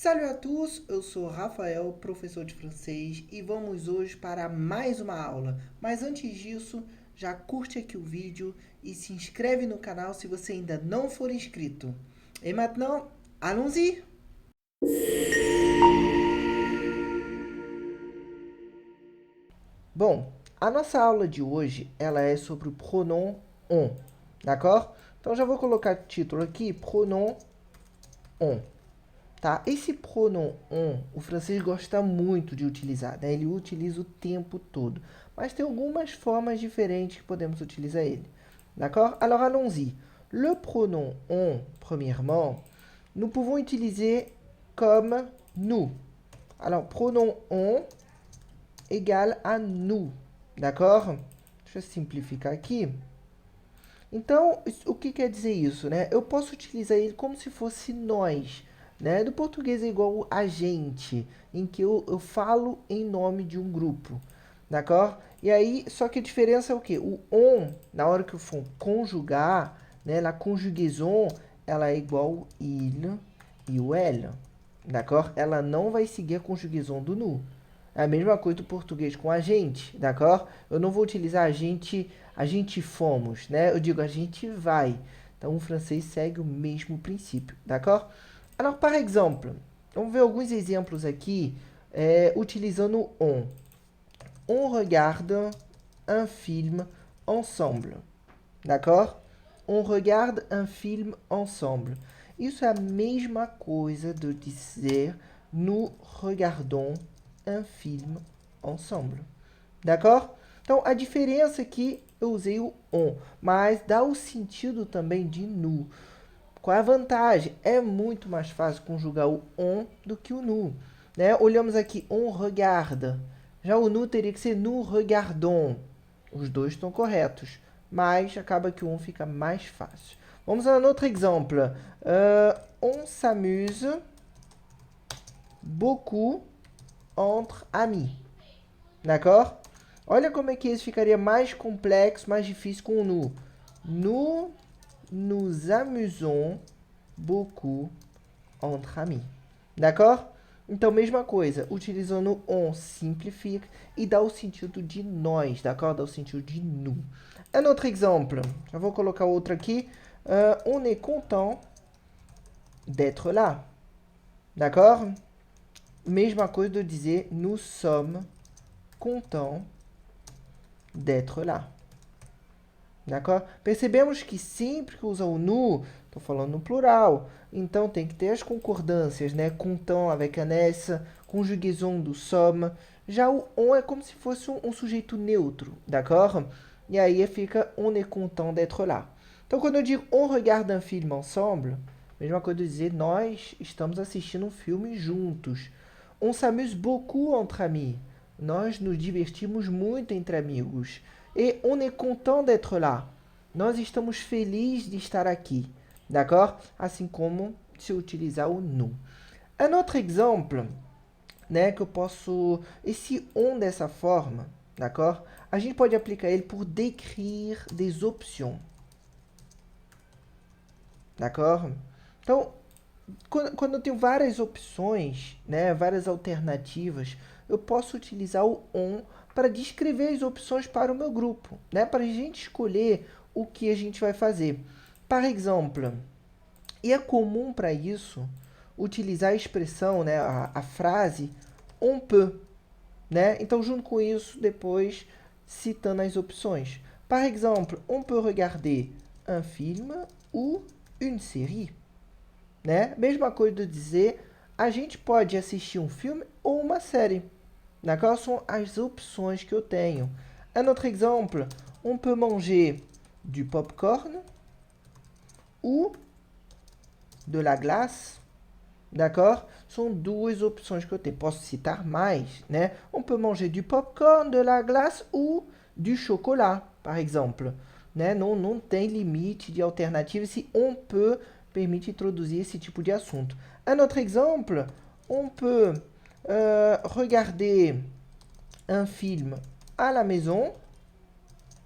Salut à tous, eu sou Rafael, professor de francês, e vamos hoje para mais uma aula. Mas antes disso, já curte aqui o vídeo e se inscreve no canal se você ainda não for inscrito. Et maintenant, allons-y! Bom, a nossa aula de hoje, ela é sobre o pronom on, d'accord? Então já vou colocar o título aqui, pronom on. Tá? Esse pronom on, o francês gosta muito de utilizar, né? Ele utiliza o tempo todo. Mas tem algumas formas diferentes que podemos utilizar ele. D'accord? Alors allons-y. Le pronom on, premièrement, nous pouvons utiliser comme nous. Alors, pronom on égale à nous. D'accord? Deixa eu simplificar aqui. Então, o que quer dizer isso, né? Eu posso utilizar ele como se fosse nós, né? Do português é igual a gente, em que eu falo em nome de um grupo, d'accord? E aí, só que a diferença é o quê? O on, na hora que eu for conjugar, né? La conjugaison, ela é igual o il e o elle, d'accord? Ela não vai seguir a conjugaison do nous. É a mesma coisa do português com a gente, d'accord? Eu não vou utilizar a gente fomos, né? Eu digo a gente vai. Então, o francês segue o mesmo princípio, d'accord? Alors, par exemple, vamos ver alguns exemplos aqui utilizando on. On regarde un film ensemble, d'accord? On regarde un film ensemble. Isso é a mesma coisa de dizer nous regardons un film ensemble. D'accord? Então, a diferença é que eu usei o on, mas dá o sentido também de nous. Qual é a vantagem? É muito mais fácil conjugar o on do que o nous. Né? Olhamos aqui, on regarde. Já o nous teria que ser nous regardons. Os dois estão corretos, mas acaba que o on fica mais fácil. Vamos a um outro exemplo. On s'amuse beaucoup entre amis. D'accord? Olha como é que isso ficaria mais complexo, mais difícil com o nous. Nous nous amusons beaucoup entre amis. D'accord? Então, mesma coisa. Utilizando on, simplifica e dá o sentido de nós, d'accord? Dá o sentido de nous. Un autre exemple. Já vou colocar outro aqui. On est content d'être là. D'accord? Mesma coisa de dizer nous sommes contents d'être là. D'accord? Percebemos que sempre que usa o nous, estou falando no plural, então tem que ter as concordâncias, né? Content avec un S, conjugaison do sommes. Já o on é como se fosse um sujeito neutro, d'accord? E aí fica on est content d'être là. Então, quando eu digo on regarde un film ensemble, mesma coisa de dizer nós estamos assistindo um filme juntos. On s'amuse beaucoup entre amis. Nós nos divertimos muito entre amigos. Et on est content d'être là. Nós estamos felizes de estar aqui. D'accord? Assim como se utilizar o nous. Un autre exemple, né, que eu posso... Esse on dessa forma, d'accord? A gente pode aplicar ele por décrire des options. D'accord? Então, quando eu tenho várias opções, né, várias alternativas, eu posso utilizar o on para descrever as opções para o meu grupo, né, para a gente escolher o que a gente vai fazer. Par exemple, e é comum para isso utilizar a expressão, né, a frase on peut, né? Então, junto com isso, depois citando as opções. Par exemple, on peut regarder un film ou une série. Né? Mesma coisa de dizer, a gente pode assistir um filme ou uma série. D'accord? São as opções que eu tenho. Un autre exemple, on peut manger du popcorn ou de la glace. D'accord? São duas opções que eu tenho. Posso citar mais, né? On peut manger du popcorn, de la glace ou du chocolat, par exemple. Né? Não tem limite de alternativa se on peut permite introduzir esse tipo de assunto. Un autre exemple, on peut regarder un film à la maison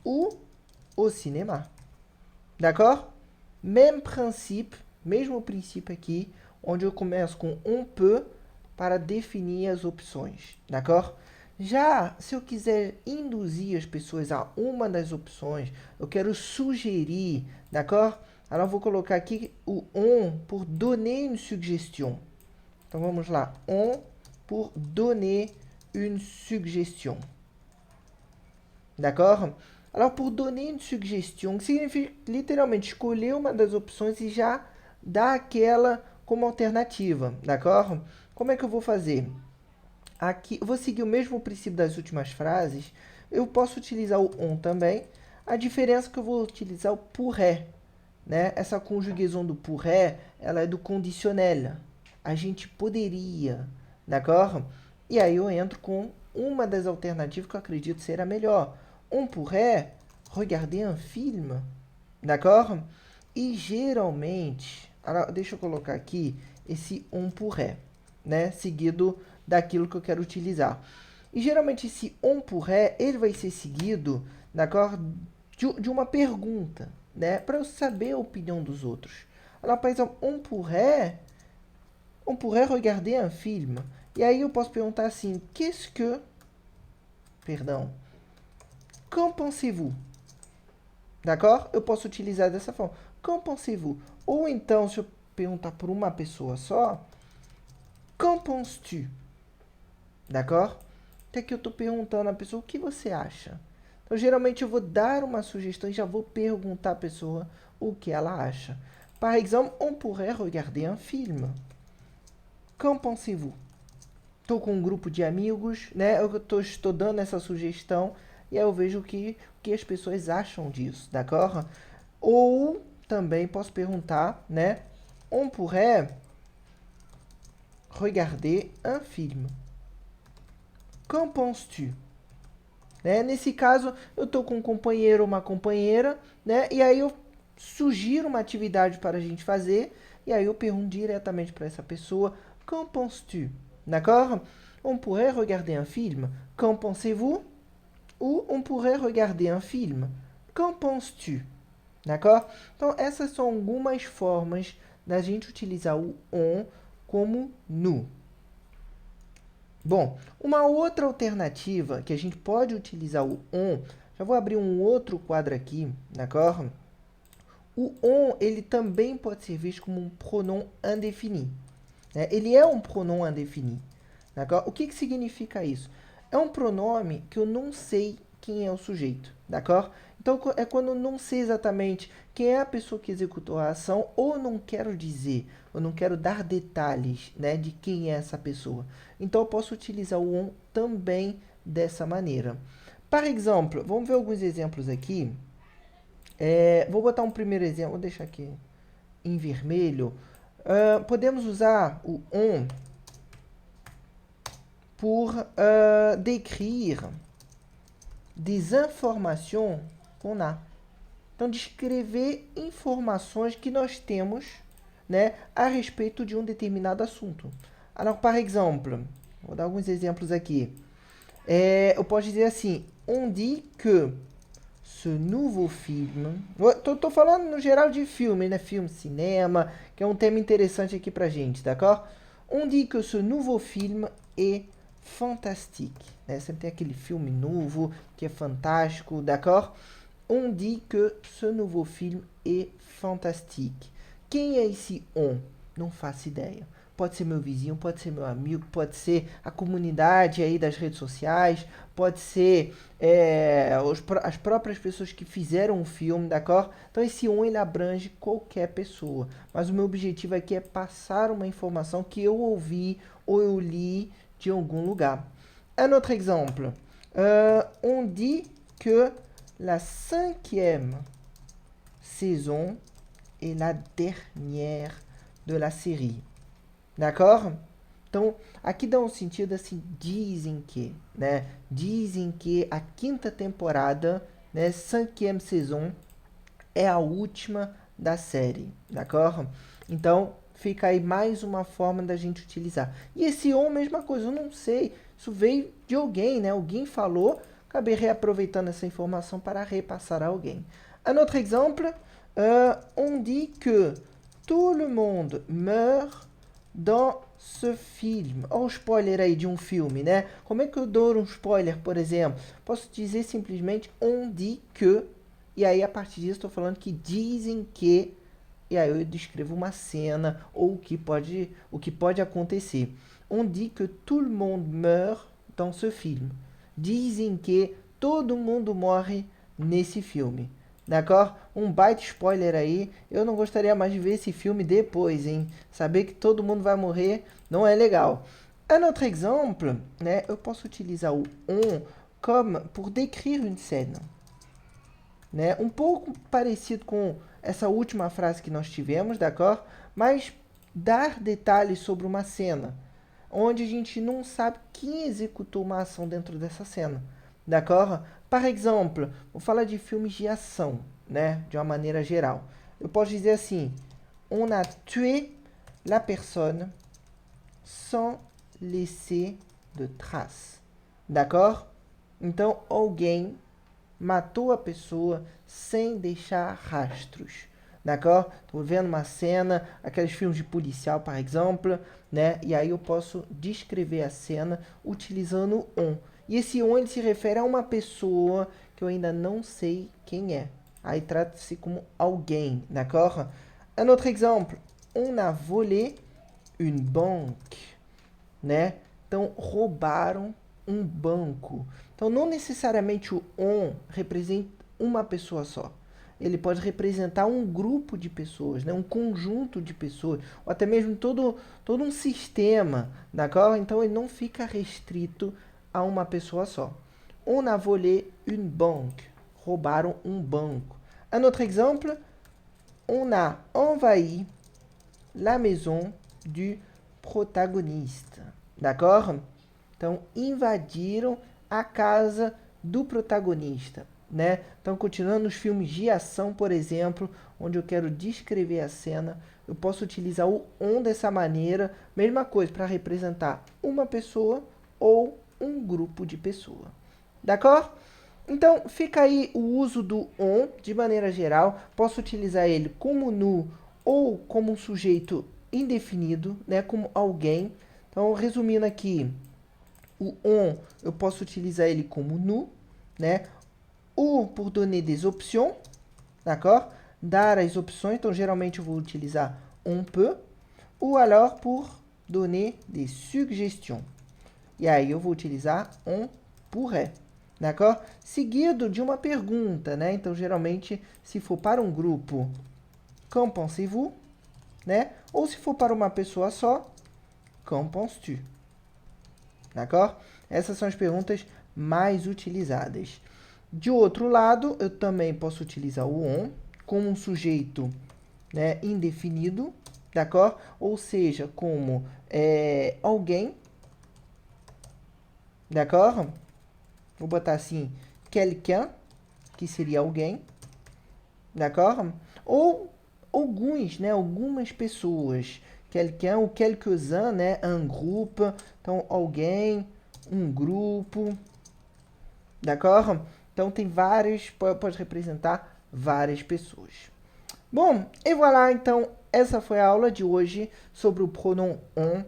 ou au cinéma. D'accord? Mesmo princípio aqui, onde eu começo com on peut para definir as opções, d'accord? Já se eu quiser induzir as pessoas a uma das opções, eu quero sugerir, d'accord? Alors, eu vou colocar aqui o on por donner une suggestion. Então, vamos lá. On pour donner une suggestion. D'accord? Alors, pour donner une suggestion, significa literalmente escolher uma das opções e já dar aquela como alternativa. D'accord? Como é que eu vou fazer? Aqui, eu vou seguir o mesmo princípio das últimas frases. Eu posso utilizar o on também. A diferença é que eu vou utilizar o pourrait, né? Essa conjugação do pourrait, ela é do conditionnel. A gente poderia, d'accord? E aí eu entro com uma das alternativas que eu acredito ser a melhor. On pourrait regarder un film, d'accord? E geralmente, deixa eu colocar aqui esse on pourrait, né? Seguido daquilo que eu quero utilizar. E geralmente esse on pourrait, ele vai ser seguido, d'accord? De uma pergunta, né? Para eu saber a opinião dos outros. Alors, par exemple, on pourrait regarder un film. E aí eu posso perguntar assim, qu'est-ce que... Perdão. Qu'en pensez-vous? D'accord? Eu posso utilizar dessa forma. Qu'en pensez-vous? Ou então, se eu perguntar por uma pessoa só, qu'en penses-tu? D'accord? Até que eu estou perguntando à pessoa, o que você acha? Então, geralmente, eu vou dar uma sugestão e já vou perguntar à pessoa o que ela acha. Par exemple, on pourrait regarder un film. Qu'en pensez-vous? Estou com um grupo de amigos, né? Eu estou dando essa sugestão e aí eu vejo o que as pessoas acham disso, d'accord? Ou também posso perguntar, né? On pourrait regarder un film. Qu'en penses-tu? Né? Nesse caso, eu estou com um companheiro ou uma companheira, né? E aí eu sugiro uma atividade para a gente fazer e aí eu pergunto diretamente para essa pessoa, qu'en penses-tu? D'accord? On pourrait regarder un film. Qu'en pensez-vous? Ou on pourrait regarder un film. Qu'en penses-tu? D'accord? Então, essas são algumas formas da gente utilizar o on como nous. Bom, uma outra alternativa que a gente pode utilizar o on, já vou abrir um outro quadro aqui, d'accord? O on, ele também pode ser visto como um pronom indéfini. Né? Ele é um pronom indéfini. D'accord? O que significa isso? É um pronome que eu não sei quem é o sujeito. D'accord? Então, é quando eu não sei exatamente quem é a pessoa que executou a ação ou não quero dizer, ou não quero dar detalhes, né, de quem é essa pessoa. Então, eu posso utilizar o on também dessa maneira. Por exemplo, vamos ver alguns exemplos aqui. Vou botar um primeiro exemplo, vou deixar aqui em vermelho. Podemos usar o on pour décrire des informations qu'on a. Então, descrever informações que nós temos, né, a respeito de um determinado assunto. Alors, par exemple, vou dar alguns exemplos aqui. Eu posso dizer assim, on dit que ce nouveau film... Tô falando no geral de filme, né? Filme, cinema, que é um tema interessante aqui pra gente, d'accord? On dit que ce nouveau film est fantastique. Né? Sempre tem aquele filme novo que é fantástico, d'accord? On dit que ce nouveau film est fantastique. Quem é esse on? Não faço ideia. Pode ser meu vizinho, pode ser meu amigo, pode ser a comunidade aí das redes sociais, pode ser as próprias pessoas que fizeram o filme, d'accord? Então esse on ele abrange qualquer pessoa. Mas o meu objetivo aqui é passar uma informação que eu ouvi ou eu li de algum lugar. Un autre exemple. On dit que la 5e saison est la dernière de la série. D'accord? Então, aqui dá um sentido assim, dizem que, né? Dizem que a 5ª temporada, né, 5e saison, é a última da série, d'accord? Então, fica aí mais uma forma da gente utilizar. E esse on, mesma coisa, eu não sei, isso veio de alguém, né? Alguém falou, acabei reaproveitando essa informação para repassar a alguém. Un autre exemple, on dit que tout le monde meurt dans ce film. Olha o spoiler aí de um filme, né? Como é que eu dou um spoiler, por exemplo? Posso dizer simplesmente on dit que, e aí a partir disso estou falando que dizem que, e aí eu descrevo uma cena ou o que pode acontecer. On dit que tout le monde meurt dans ce film. Dizem que todo mundo morre nesse filme. D'accord? Um baita spoiler aí. Eu não gostaria mais de ver esse filme depois, hein? Saber que todo mundo vai morrer não é legal. Un autre exemple, né? Eu posso utilizar o on comme pour décrire une scène. Né? Um pouco parecido com essa última frase que nós tivemos, d'accord? Mas dar detalhes sobre uma cena, onde a gente não sabe quem executou uma ação dentro dessa cena, d'accord? Par exemple, vou falar de filmes de ação, né? De uma maneira geral. Eu posso dizer assim, on a tué la personne sans laisser de traces, d'accord? Então, alguém matou a pessoa sem deixar rastros. D'accord? Estou vendo uma cena, aqueles filmes de policial, por exemplo, né? E aí eu posso descrever a cena utilizando on. E esse on ele se refere a uma pessoa que eu ainda não sei quem é. Aí trata-se como alguém, d'accord? Un autre exemple, on a volé une banque, né? Então, roubaram um banco. Então, não necessariamente o on representa uma pessoa só. Ele pode representar um grupo de pessoas, né? Um conjunto de pessoas, ou até mesmo todo um sistema, d'accord? Então, ele não fica restrito a uma pessoa só. On a volé une banque. Roubaram um banco. Un autre exemple, on a envahi la maison du protagoniste. D'accord? Então, invadiram a casa do protagonista, né? Então, continuando nos filmes de ação, por exemplo, onde eu quero descrever a cena, eu posso utilizar o on dessa maneira, mesma coisa, para representar uma pessoa ou um grupo de pessoas. D'accord? Então, fica aí o uso do on de maneira geral. Posso utilizar ele como nu ou como um sujeito indefinido, né? Como alguém. Então, resumindo aqui, o on eu posso utilizar ele como nu, né? O pour donner des options, d'accord? Dar as opções, então geralmente eu vou utilizar on peut, ou alors pour donner des suggestions. E aí eu vou utilizar on pourrait, d'accord? Seguido de uma pergunta, né? Então geralmente se for para um grupo, qu'en pensez-vous, né? Ou se for para uma pessoa só, qu'en penses-tu? D'accord? Essas são as perguntas mais utilizadas. De outro lado, eu também posso utilizar o on como um sujeito, né, indefinido, d'accord? Ou seja, como alguém, d'accord? Vou botar assim, quelqu'un, que seria alguém, d'accord? Ou alguns, né, algumas pessoas, quelqu'un ou quelques-uns, né, un groupe, então alguém, um grupo, d'accord? Então tem vários, pode representar várias pessoas. Bom, e voilà, então essa foi a aula de hoje sobre o pronom on.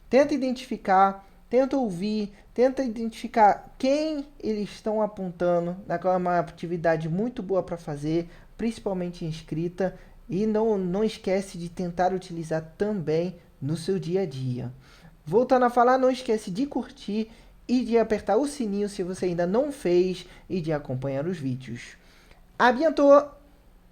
Tenta identificar, tenta ouvir, tenta identificar quem eles estão apontando. É uma atividade muito boa para fazer, principalmente em escrita. E não esquece de tentar utilizar também no seu dia a dia. Voltando a falar, não esquece de curtir e de apertar o sininho se você ainda não fez e de acompanhar os vídeos. À bientôt!